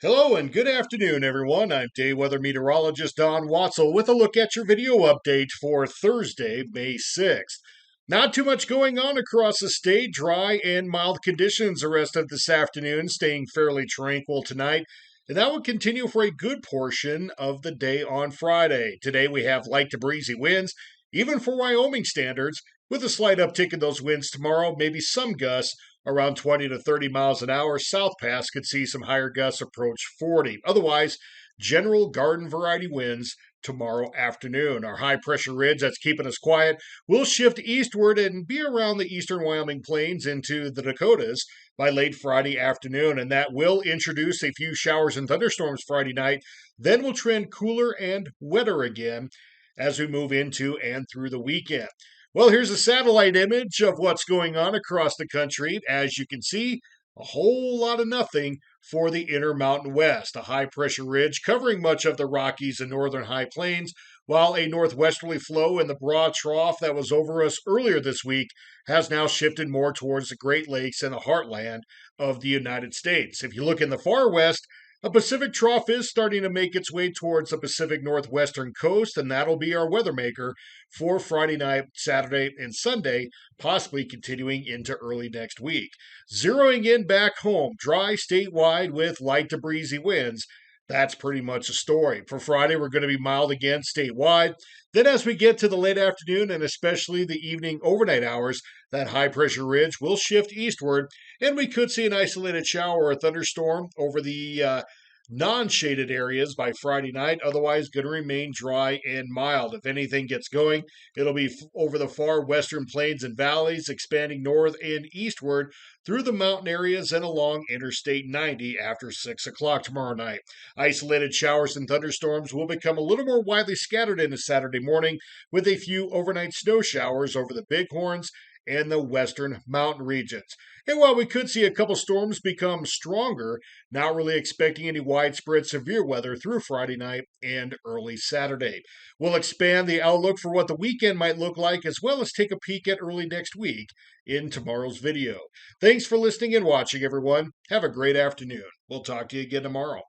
Hello and good afternoon, everyone. I'm day weather meteorologist Don Watzel with a look at your video update for Thursday, May 6th. Not too much going on across the state. Dry and mild conditions the rest of this afternoon, staying fairly tranquil tonight. And that will continue for a good portion of the day on Friday. Today we have light to breezy winds, even for Wyoming standards, with a slight uptick in those winds tomorrow, maybe some gusts around 20 to 30 miles an hour. South Pass could see some higher gusts approach 40. Otherwise, general garden variety winds tomorrow afternoon. Our high pressure ridge that's keeping us quiet will shift eastward and be around the eastern Wyoming plains into the Dakotas by late Friday afternoon, and that will introduce a few showers and thunderstorms Friday night. Then we'll trend cooler and wetter again as we move into and through the weekend. Well, here's a satellite image of what's going on across the country. As you can see, a whole lot of nothing for the Intermountain West. A high pressure ridge covering much of the Rockies and northern high plains, while a northwesterly flow in the broad trough that was over us earlier this week has now shifted more towards the Great Lakes and the heartland of the United States. If you look in the far west, a Pacific trough is starting to make its way towards the Pacific Northwestern coast, and that'll be our weather maker for Friday night, Saturday, and Sunday, possibly continuing into early next week. Zeroing in back home, dry statewide with light to breezy winds. That's pretty much the story. For Friday, we're going to be mild again statewide. Then, as we get to the late afternoon and especially the evening overnight hours, that high pressure ridge will shift eastward, and we could see an isolated shower or thunderstorm over the non-shaded areas by Friday night. Otherwise, going to remain dry and mild. If anything gets going, it'll be over the far western plains and valleys, expanding north and eastward through the mountain areas and along Interstate 90 after 6 o'clock tomorrow night. Isolated showers and thunderstorms will become a little more widely scattered into Saturday morning, with a few overnight snow showers over the Bighorns and the western mountain regions. And while we could see a couple storms become stronger, not really expecting any widespread severe weather through Friday night and early Saturday. We'll expand the outlook for what the weekend might look like, as well as take a peek at early next week in tomorrow's video. Thanks for listening and watching, everyone. Have a great afternoon. We'll talk to you again tomorrow.